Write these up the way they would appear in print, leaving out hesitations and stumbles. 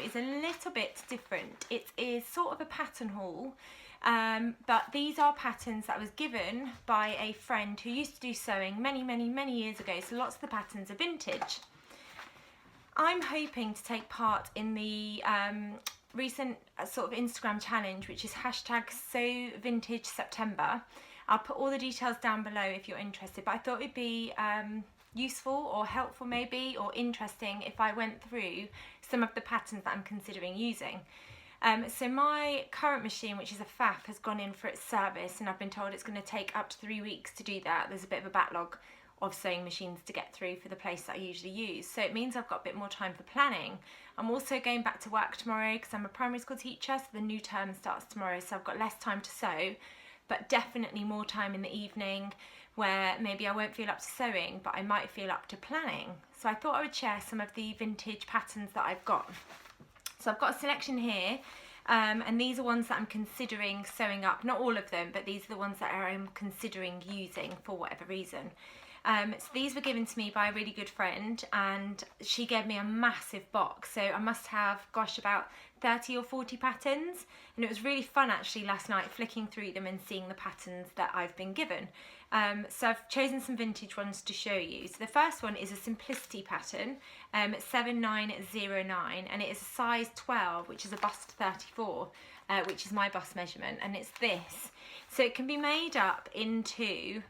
is a little bit different. It is sort of a pattern haul, but these are patterns that I was given by a friend who used to do sewing many years ago, so lots of the patterns are vintage. I'm hoping to take part in the recent sort of Instagram challenge, which is #SewVintageSeptember. I'll put all the details down below if you're interested, but I thought it'd be useful or helpful maybe, or interesting if I went through some of the patterns that I'm considering using. So my current machine, which is a FAF, has gone in for its service, and I've been told it's going to take up to 3 weeks to do that. There's a bit of a backlog of sewing machines to get through for the place that I usually use, so it means I've got a bit more time for planning. I'm also going back to work tomorrow because I'm a primary school teacher, so the new term starts tomorrow, so I've got less time to sew, but definitely more time in the evening where maybe I won't feel up to sewing, but I might feel up to planning. So I thought I would share some of the vintage patterns that I've got. So I've got a selection here, and these are ones that I'm considering sewing up. Not all of them, but these are the ones that I'm considering using for whatever reason. So these were given to me by a really good friend, and she gave me a massive box, so I must have, gosh, about 30 or 40 patterns, and it was really fun actually last night flicking through them and seeing the patterns that I've been given. So I've chosen some vintage ones to show you. So the first one is a simplicity pattern, 7909, and it is a size 12, which is a bust 34, which is my bust measurement, and it's this. So it can be made up into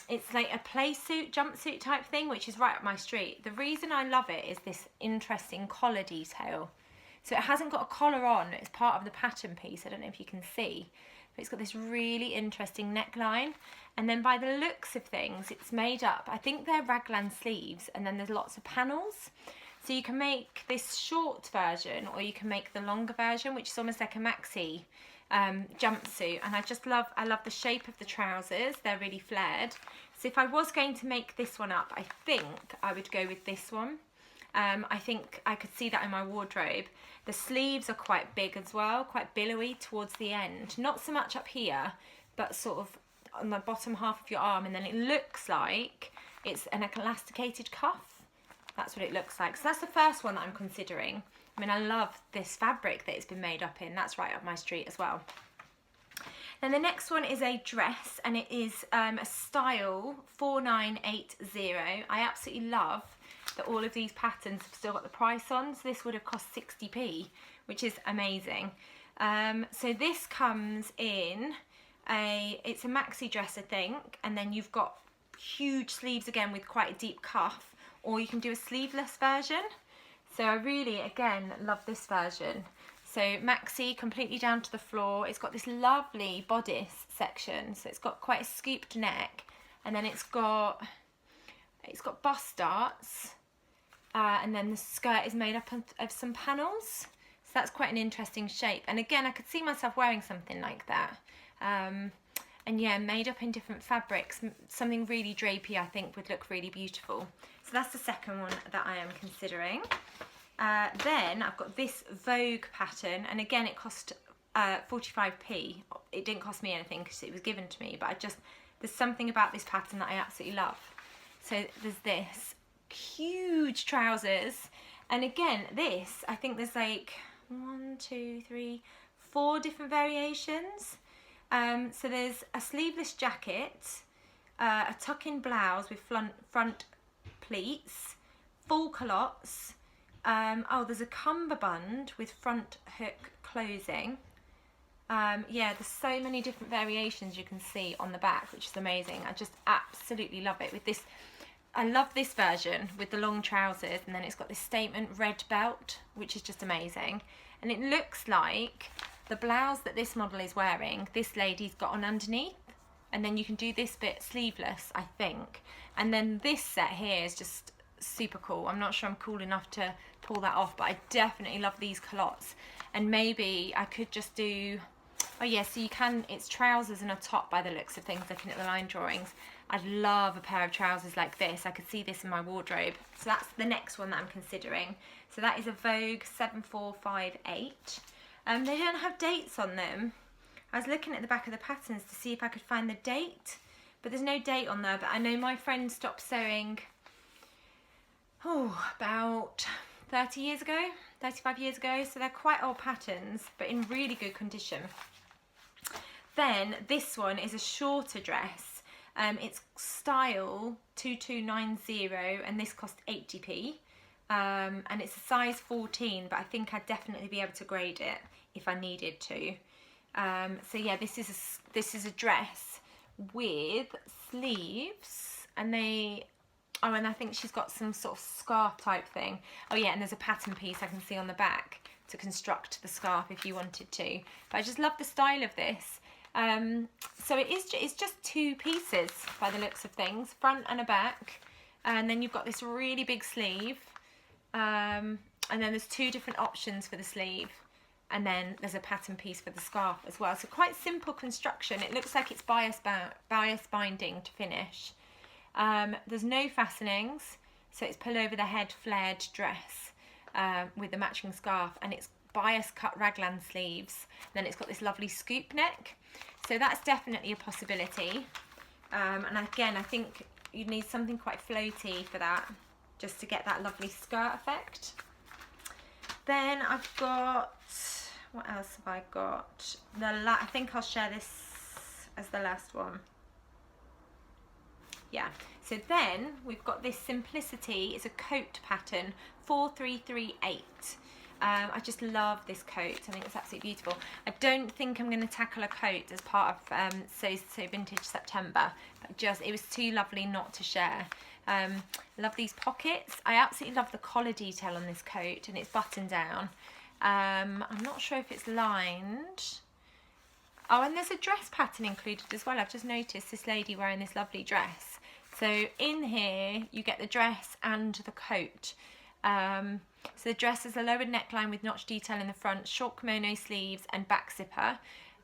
it's like a play suit, jumpsuit type thing, which is right up my street. The reason I love it is this interesting collar detail. So it hasn't got a collar on, it's part of the pattern piece. I don't know if you can see, but it's got this really interesting neckline, and then by the looks of things it's made up, I think they're raglan sleeves, and then there's lots of panels. So you can make this short version, or you can make the longer version, which is almost like a maxi jumpsuit, and I love the shape of the trousers. They're really flared. So if I was going to make this one up, I think I would go with this one. I think I could see that in my wardrobe. The sleeves are quite big as well, quite billowy towards the end, not so much up here, but sort of on the bottom half of your arm, and then it looks like it's an elasticated cuff. That's what it looks like. So that's the first one that I'm considering. I mean, I love this fabric that it's been made up in. That's right up my street as well. Then the next one is a dress, and it is a style 4980. I absolutely love that all of these patterns have still got the price on. So this would have cost 60p, which is amazing. So this comes in it's a maxi dress, I think, and then you've got huge sleeves again with quite a deep cuff, or you can do a sleeveless version. So I really, again, love this version. So maxi, completely down to the floor. It's got this lovely bodice section. So it's got quite a scooped neck, and then it's got bust darts, and then the skirt is made up of some panels. So that's quite an interesting shape. And again, I could see myself wearing something like that. And yeah, made up in different fabrics. Something really drapey, I think, would look really beautiful. So that's the second one that I am considering. Then I've got this Vogue pattern, and again it cost 45p. It didn't cost me anything because it was given to me, but there's something about this pattern that I absolutely love. So there's this huge trousers, and again this, I think there's like 1, 2, 3, 4 different variations. So there's a sleeveless jacket, a tuck-in blouse with front pleats, full culottes. Oh, there's a cummerbund with front hook closing. Yeah, there's so many different variations you can see on the back, which is amazing. I just absolutely love it. With this, I love this version with the long trousers, and then it's got this statement red belt, which is just amazing. And it looks like the blouse that this model is wearing, this lady's got on underneath, and then you can do this bit sleeveless, I think. And then this set here is just super cool. I'm not sure I'm cool enough to pull that off, but I definitely love these culottes. And maybe I could just do, oh yeah, so you can, it's trousers and a top by the looks of things, looking at the line drawings. I'd love a pair of trousers like this. I could see this in my wardrobe. So that's the next one that I'm considering. So that is a Vogue 7458. They don't have dates on them. I was looking at the back of the patterns to see if I could find the date, but there's no date on there. But I know my friend stopped sewing about 30 years ago, 35 years ago, so they're quite old patterns, but in really good condition. Then this one is a shorter dress. It's style 2290, and this cost 80p. And it's a size 14, but I think I'd definitely be able to grade it if I needed to. So yeah, this is a dress with sleeves, and and I think she's got some sort of scarf type thing. Oh yeah, and there's a pattern piece I can see on the back to construct the scarf if you wanted to. But I just love the style of this. So it's just 2 pieces by the looks of things, front and a back, and then you've got this really big sleeve, and then there's 2 different options for the sleeve, and then there's a pattern piece for the scarf as well. So quite simple construction. It looks like it's bias binding to finish. There's no fastenings, so it's pull over the head flared dress with the matching scarf, and it's bias cut raglan sleeves. Then it's got this lovely scoop neck, so that's definitely a possibility. And again, I think you'd need something quite floaty for that, just to get that lovely skirt effect. Then I've got, what else have I got? I think I'll share this as the last one. Yeah, so then we've got this Simplicity. It's a coat pattern, 4338. I just love this coat. I think it's absolutely beautiful. I don't think I'm going to tackle a coat as part of So Vintage September, but it was too lovely not to share. Love these pockets. I absolutely love the collar detail on this coat, and it's buttoned down. I'm not sure if it's lined. Oh, and there's a dress pattern included as well. I've just noticed this lady wearing this lovely dress. So in here you get the dress and the coat. So the dress has a lowered neckline with notch detail in the front, short kimono sleeves and back zipper.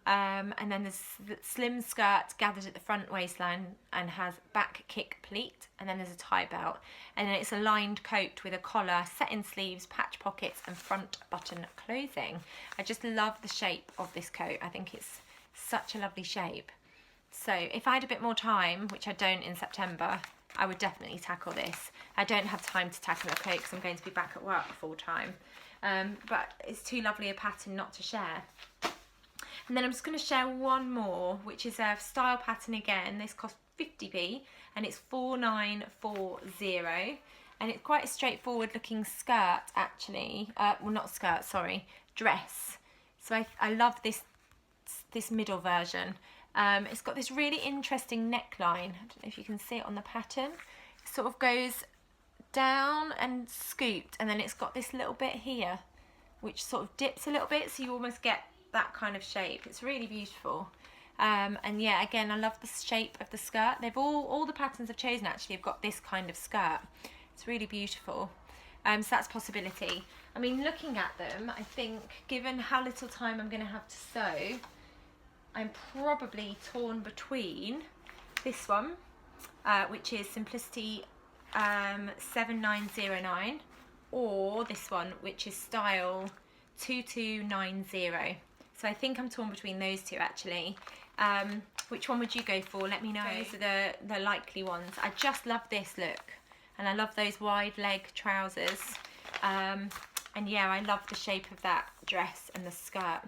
And then there's the slim skirt gathered at the front waistline and has back kick pleat, and then there's a tie belt. And then it's a lined coat with a collar, set-in sleeves, patch pockets and front button closing. I just love the shape of this coat. I think it's such a lovely shape. So if I had a bit more time, which I don't in September, I would definitely tackle this. I don't have time to tackle a coat because I'm going to be back at work full time. But it's too lovely a pattern not to share. And then I'm just going to share one more, which is a style pattern again. This cost 50p and it's 4940. And it's quite a straightforward looking skirt actually. Well, not skirt, sorry, dress. So I love this middle version. It's got this really interesting neckline. I don't know if you can see it on the pattern. It sort of goes down and scooped, and then it's got this little bit here which sort of dips a little bit, so you almost get that kind of shape. It's really beautiful. And yeah, again, I love the shape of the skirt. They've all the patterns I've chosen actually have got this kind of skirt. It's really beautiful. So that's a possibility. I mean, looking at them, I think given how little time I'm going to have to sew, I'm probably torn between this one, which is Simplicity 7909, or this one, which is Style 2290. So I think I'm torn between those two actually. Which one would you go for? Let me know. Those are the likely ones. I just love this look, and I love those wide leg trousers. And yeah, I love the shape of that dress and the skirt.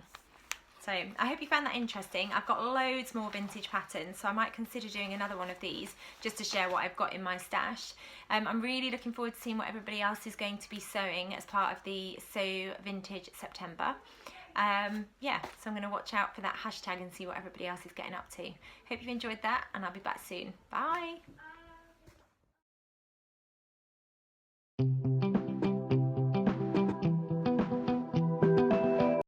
So I hope you found that interesting. I've got loads more vintage patterns, so I might consider doing another one of these just to share what I've got in my stash. I'm really looking forward to seeing what everybody else is going to be sewing as part of the So Vintage September. Yeah, so I'm going to watch out for that hashtag and see what everybody else is getting up to. Hope you've enjoyed that, and I'll be back soon. Bye!